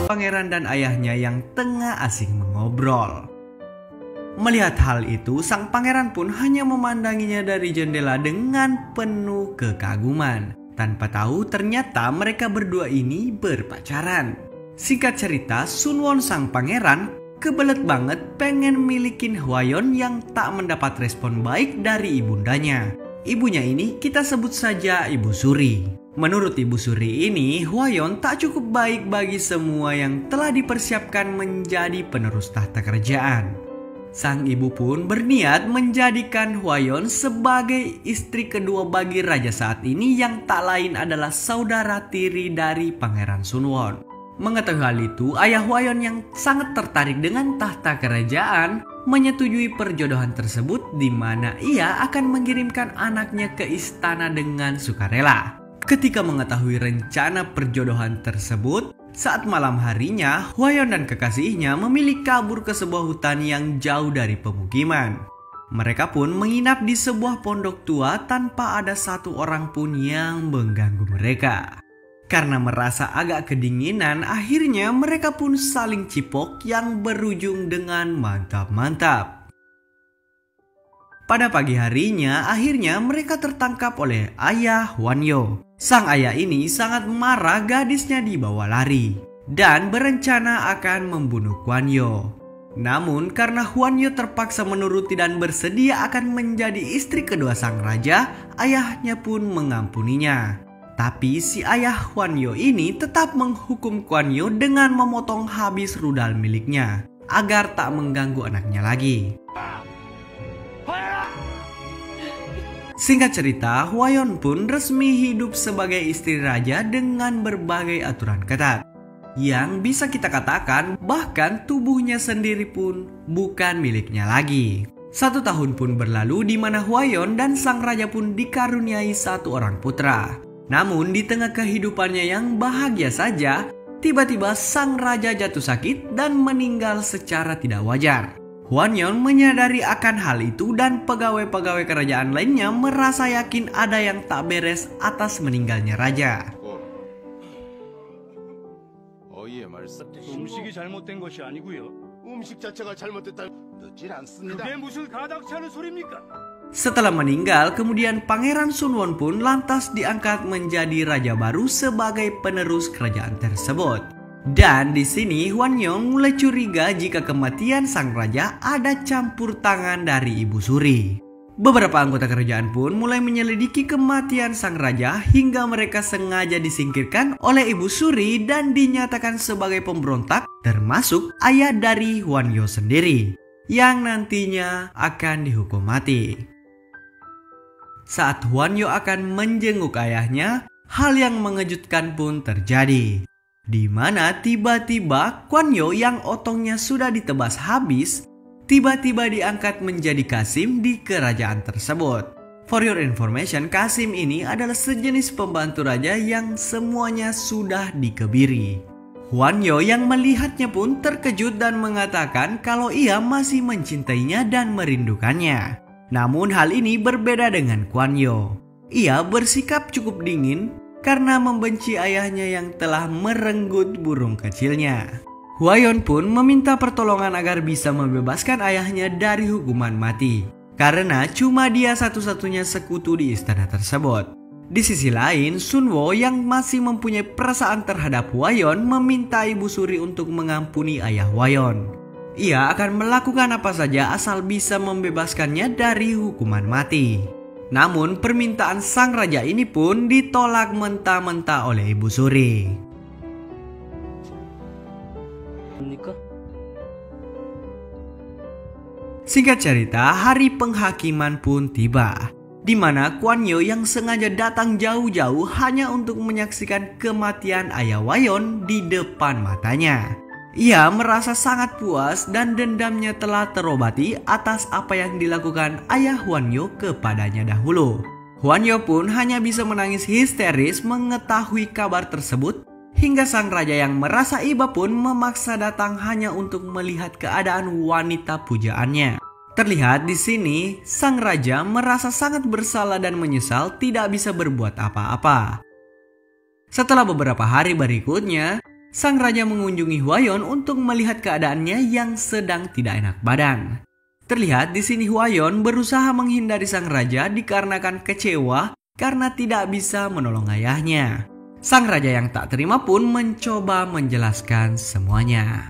pangeran dan ayahnya yang tengah asing mengobrol. Melihat hal itu, sang pangeran pun hanya memandanginya dari jendela dengan penuh kekaguman, tanpa tahu ternyata mereka berdua ini berpacaran. Singkat cerita, Sunwon sang pangeran kebelet banget pengen milikin Hwayeon yang tak mendapat respon baik dari ibundanya. Ibunya ini kita sebut saja Ibu Suri. Menurut Ibu Suri ini, Hwayeon tak cukup baik bagi semua yang telah dipersiapkan menjadi penerus tahta kerajaan. Sang ibu pun berniat menjadikan Hwayeon sebagai istri kedua bagi raja saat ini yang tak lain adalah saudara tiri dari Pangeran Sunwon. Mengetahui hal itu, ayah Hwayeon yang sangat tertarik dengan tahta kerajaan menyetujui perjodohan tersebut, di mana ia akan mengirimkan anaknya ke istana dengan sukarela. Ketika mengetahui rencana perjodohan tersebut, saat malam harinya, Hwayeon dan kekasihnya memilih kabur ke sebuah hutan yang jauh dari pemukiman. Mereka pun menginap di sebuah pondok tua tanpa ada satu orang pun yang mengganggu mereka. Karena merasa agak kedinginan, akhirnya mereka pun saling cipok yang berujung dengan mantap-mantap. Pada pagi harinya, akhirnya mereka tertangkap oleh ayah Hwanyo. Sang ayah ini sangat marah gadisnya dibawa lari dan berencana akan membunuh Hwanyo. Namun karena Hwanyo terpaksa menuruti dan bersedia akan menjadi istri kedua sang raja, ayahnya pun mengampuninya. Tapi si ayah Hwanyo ini tetap menghukum Hwanyo dengan memotong habis rudal miliknya agar tak mengganggu anaknya lagi. Singkat cerita, Hwayeon pun resmi hidup sebagai istri raja dengan berbagai aturan ketat. Yang bisa kita katakan bahkan tubuhnya sendiri pun bukan miliknya lagi. 1 tahun pun berlalu di mana Hwayeon dan sang raja pun dikaruniai satu orang putra. Namun di tengah kehidupannya yang bahagia saja, tiba-tiba sang raja jatuh sakit dan meninggal secara tidak wajar. Hwanyo menyadari akan hal itu dan pegawai-pegawai kerajaan lainnya merasa yakin ada yang tak beres atas meninggalnya raja. 음식이 잘못된 것이 아니고요. 음식 자체가 잘못됐다. 늦질 않습니다. 그게 무슨 가닥지 않은 소리입니까? Setelah meninggal, kemudian Pangeran Sunwon pun lantas diangkat menjadi raja baru sebagai penerus kerajaan tersebut. Dan di sini Hwanyo mulai curiga jika kematian sang raja ada campur tangan dari Ibu Suri. Beberapa anggota kerajaan pun mulai menyelidiki kematian sang raja hingga mereka sengaja disingkirkan oleh Ibu Suri dan dinyatakan sebagai pemberontak, termasuk ayah dari Hwanyo sendiri yang nantinya akan dihukum mati. Saat Hwanyo akan menjenguk ayahnya, hal yang mengejutkan pun terjadi, di mana tiba-tiba Hwanyo yang otongnya sudah ditebas habis tiba-tiba diangkat menjadi Kasim di kerajaan tersebut. For your information, Kasim ini adalah sejenis pembantu raja yang semuanya sudah dikebiri. Hwanyo yang melihatnya pun terkejut dan mengatakan kalau ia masih mencintainya dan merindukannya. Namun hal ini berbeda dengan Hwanyo. Ia bersikap cukup dingin karena membenci ayahnya yang telah merenggut burung kecilnya. Hwayeon pun meminta pertolongan agar bisa membebaskan ayahnya dari hukuman mati, karena cuma dia satu-satunya sekutu di istana tersebut. Di sisi lain, Sunwo yang masih mempunyai perasaan terhadap Hwayeon meminta Ibu Suri untuk mengampuni ayah Hwayeon. Ia akan melakukan apa saja asal bisa membebaskannya dari hukuman mati. Namun permintaan sang raja ini pun ditolak mentah-mentah oleh Ibu Suri. Singkat cerita, hari penghakiman pun tiba, di mana Hwanyo yang sengaja datang jauh-jauh hanya untuk menyaksikan kematian ayah Hwayeon di depan matanya. Ia merasa sangat puas dan dendamnya telah terobati atas apa yang dilakukan ayah Hwanyo kepadanya dahulu. Hwanyo pun hanya bisa menangis histeris mengetahui kabar tersebut, hingga sang raja yang merasa iba pun memaksa datang hanya untuk melihat keadaan wanita pujaannya. Terlihat di sini, sang raja merasa sangat bersalah dan menyesal tidak bisa berbuat apa-apa. Setelah beberapa hari berikutnya, sang raja mengunjungi Huayon untuk melihat keadaannya yang sedang tidak enak badan. Terlihat di sini Huayon berusaha menghindari sang raja dikarenakan kecewa karena tidak bisa menolong ayahnya. Sang raja yang tak terima pun mencoba menjelaskan semuanya.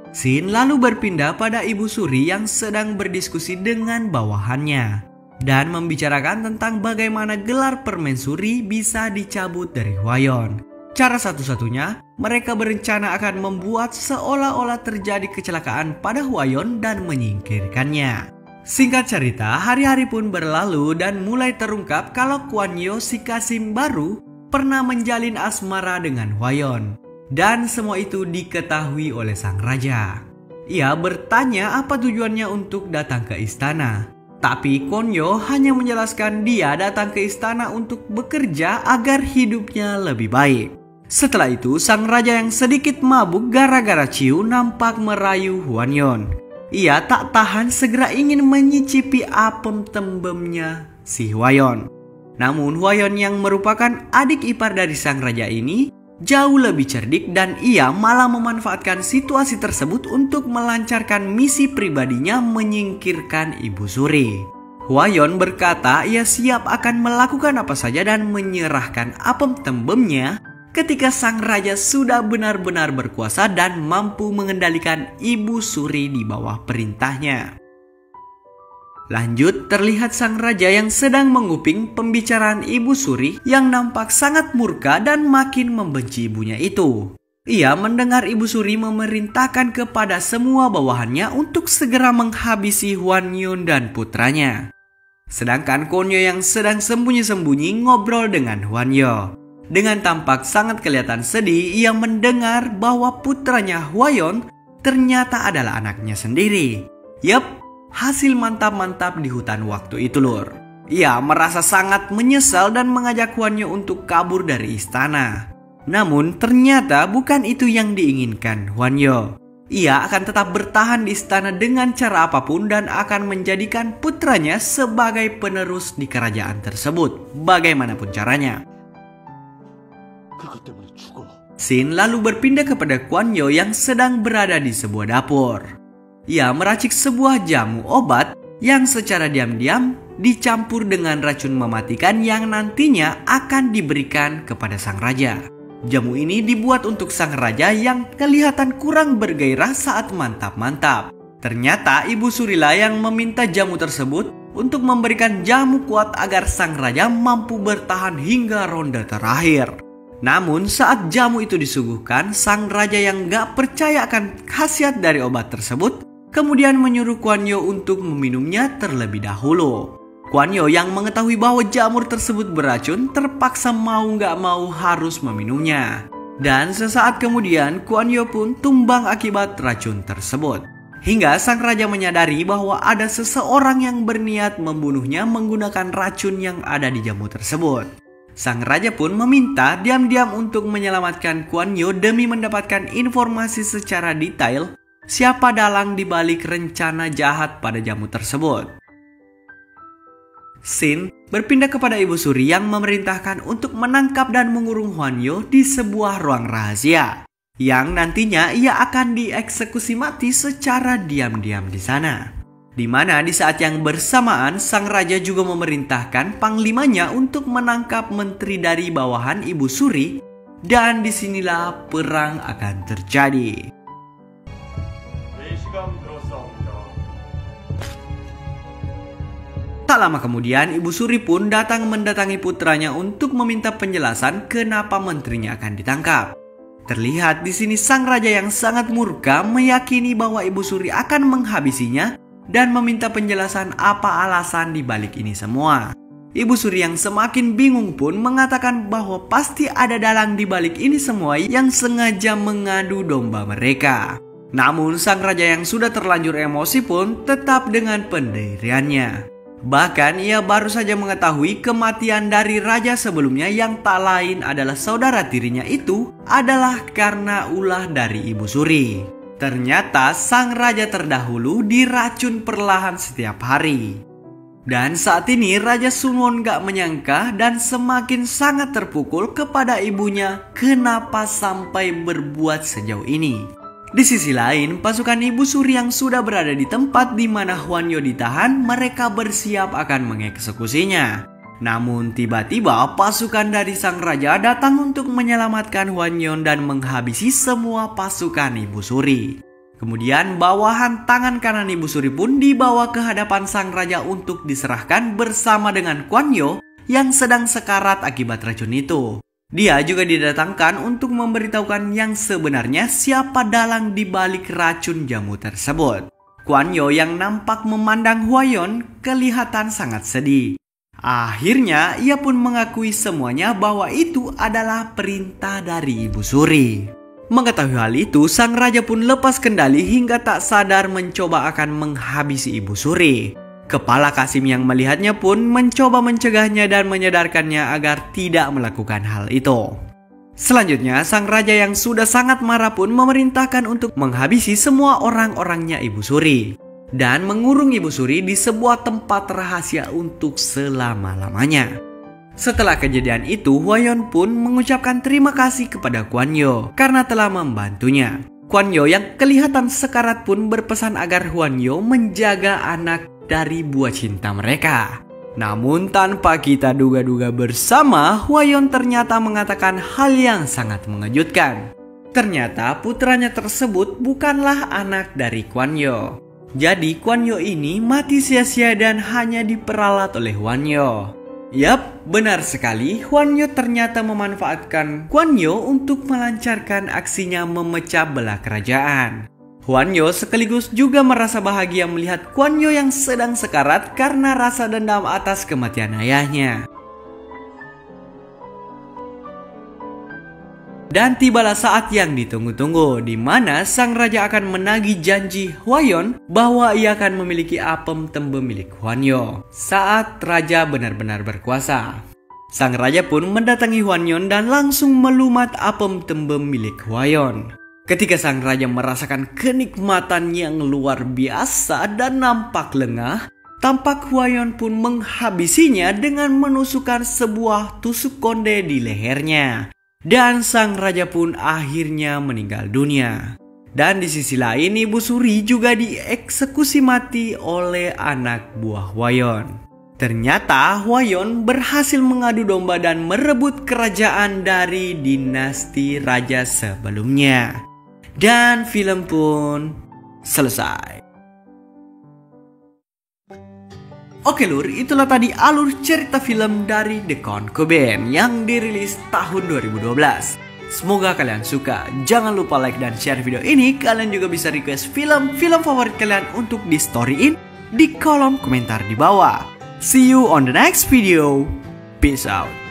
Scene lalu berpindah pada Ibu Suri yang sedang berdiskusi dengan bawahannya dan membicarakan tentang bagaimana gelar permaisuri bisa dicabut dari Huayon. Cara satu-satunya, mereka berencana akan membuat seolah-olah terjadi kecelakaan pada Huayon dan menyingkirkannya. Singkat cerita, hari-hari pun berlalu dan mulai terungkap kalau Kuan Yu si Kasim baru pernah menjalin asmara dengan Huayon. Dan semua itu diketahui oleh sang raja. Ia bertanya apa tujuannya untuk datang ke istana. Tapi Kuan Yu hanya menjelaskan dia datang ke istana untuk bekerja agar hidupnya lebih baik. Setelah itu, sang raja yang sedikit mabuk gara-gara ciu nampak merayu Huayon. Ia tak tahan segera ingin menyicipi apem tembemnya si Huayon. Namun Huayon yang merupakan adik ipar dari sang raja ini jauh lebih cerdik dan ia malah memanfaatkan situasi tersebut untuk melancarkan misi pribadinya menyingkirkan Ibu Suri. Huayon berkata ia siap akan melakukan apa saja dan menyerahkan apem tembemnya ketika sang raja sudah benar-benar berkuasa dan mampu mengendalikan Ibu Suri di bawah perintahnya. Lanjut, terlihat sang raja yang sedang menguping pembicaraan Ibu Suri yang nampak sangat murka dan makin membenci ibunya itu. Ia mendengar Ibu Suri memerintahkan kepada semua bawahannya untuk segera menghabisi Huayon dan putranya. Sedangkan Kuan Yu yang sedang sembunyi-sembunyi ngobrol dengan Huayon. Dengan tampak sangat kelihatan sedih, ia mendengar bahwa putranya Huayon ternyata adalah anaknya sendiri. Yap, hasil mantap-mantap di hutan waktu itu lur. Ia merasa sangat menyesal dan mengajak Kuan Yu untuk kabur dari istana. Namun ternyata bukan itu yang diinginkan Kuan Yu. Ia akan tetap bertahan di istana dengan cara apapun dan akan menjadikan putranya sebagai penerus di kerajaan tersebut, bagaimanapun caranya. Scene lalu berpindah kepada Kuan Yu yang sedang berada di sebuah dapur. Ia meracik sebuah jamu obat yang secara diam-diam dicampur dengan racun mematikan yang nantinya akan diberikan kepada sang raja. Jamu ini dibuat untuk sang raja yang kelihatan kurang bergairah saat mantap-mantap. Ternyata Ibu Surila yang meminta jamu tersebut untuk memberikan jamu kuat agar sang raja mampu bertahan hingga ronde terakhir. Namun saat jamu itu disuguhkan, sang raja yang gak percaya akan khasiat dari obat tersebut kemudian menyuruh Kuan Yu untuk meminumnya terlebih dahulu. Kuan Yu yang mengetahui bahwa jamur tersebut beracun terpaksa mau gak mau harus meminumnya. Dan sesaat kemudian Kuan Yu pun tumbang akibat racun tersebut. Hingga sang raja menyadari bahwa ada seseorang yang berniat membunuhnya menggunakan racun yang ada di jamu tersebut. Sang raja pun meminta diam-diam untuk menyelamatkan Kuan Yu demi mendapatkan informasi secara detail siapa dalang dibalik rencana jahat pada jamu tersebut. Scene berpindah kepada Ibu Suri yang memerintahkan untuk menangkap dan mengurung Kuan Yu di sebuah ruang rahasia, yang nantinya ia akan dieksekusi mati secara diam-diam di sana. Di mana di saat yang bersamaan sang raja juga memerintahkan panglimanya untuk menangkap menteri dari bawahan Ibu Suri, dan disinilah perang akan terjadi. Tak lama kemudian Ibu Suri pun datang mendatangi putranya untuk meminta penjelasan kenapa menterinya akan ditangkap. Terlihat di sini sang raja yang sangat murka meyakini bahwa Ibu Suri akan menghabisinya dan meminta penjelasan apa alasan dibalik ini semua. Ibu Suri yang semakin bingung pun mengatakan bahwa pasti ada dalang dibalik ini semua yang sengaja mengadu domba mereka. Namun sang raja yang sudah terlanjur emosi pun tetap dengan pendiriannya. Bahkan ia baru saja mengetahui kematian dari raja sebelumnya yang tak lain adalah saudara tirinya itu adalah karena ulah dari Ibu Suri. Ternyata sang raja terdahulu diracun perlahan setiap hari. Dan saat ini Raja Sunwon gak menyangka dan semakin sangat terpukul kepada ibunya kenapa sampai berbuat sejauh ini. Di sisi lain, pasukan Ibu Suri yang sudah berada di tempat di mana Hwanyo ditahan, mereka bersiap akan mengeksekusinya. Namun tiba-tiba pasukan dari sang raja datang untuk menyelamatkan Hwanyo dan menghabisi semua pasukan Ibu Suri. Kemudian bawahan tangan kanan Ibu Suri pun dibawa ke hadapan sang raja untuk diserahkan bersama dengan Hwanyo yang sedang sekarat akibat racun itu. Dia juga didatangkan untuk memberitahukan yang sebenarnya siapa dalang di balik racun jamu tersebut. Hwanyo yang nampak memandang Hwayon kelihatan sangat sedih. Akhirnya ia pun mengakui semuanya bahwa itu adalah perintah dari Ibu Suri. Mengetahui hal itu, sang raja pun lepas kendali hingga tak sadar mencoba akan menghabisi Ibu Suri. Kepala Qasim yang melihatnya pun mencoba mencegahnya dan menyadarkannya agar tidak melakukan hal itu. Selanjutnya, sang raja yang sudah sangat marah pun memerintahkan untuk menghabisi semua orang-orangnya Ibu Suri dan mengurung Ibu Suri di sebuah tempat rahasia untuk selama-lamanya. Setelah kejadian itu, Hwayon pun mengucapkan terima kasih kepada Hwanyo karena telah membantunya. Hwanyo yang kelihatan sekarat pun berpesan agar Hwanyo menjaga anak dari buah cinta mereka. Namun tanpa kita duga-duga bersama, Hwayon ternyata mengatakan hal yang sangat mengejutkan. Ternyata putranya tersebut bukanlah anak dari Hwanyo. Jadi Hwanyo ini mati sia-sia dan hanya diperalat oleh Hwanyo. Yap, benar sekali. Hwanyo ternyata memanfaatkan Hwanyo untuk melancarkan aksinya memecah belah kerajaan. Hwanyo sekaligus juga merasa bahagia melihat Hwanyo yang sedang sekarat karena rasa dendam atas kematian ayahnya. Dan tibalah saat yang ditunggu-tunggu, di mana sang raja akan menagih janji Hwayon bahwa ia akan memiliki apem tembe milik Hwanyo saat raja benar-benar berkuasa. Sang raja pun mendatangi Hwanyo dan langsung melumat apem tembe milik Hwayon. Ketika sang raja merasakan kenikmatan yang luar biasa dan nampak lengah, tampak Hwayon pun menghabisinya dengan menusukkan sebuah tusuk konde di lehernya. Dan sang raja pun akhirnya meninggal dunia. Dan di sisi lain, Ibu Suri juga dieksekusi mati oleh anak buah Hwayon. Ternyata Hwayon berhasil mengadu domba dan merebut kerajaan dari dinasti raja sebelumnya. Dan film pun selesai. Oke lur, itulah tadi alur cerita film dari The Concubine yang dirilis tahun 2012. Semoga kalian suka. Jangan lupa like dan share video ini. Kalian juga bisa request film-film favorit kalian untuk di storyin di kolom komentar di bawah. See you on the next video. Peace out.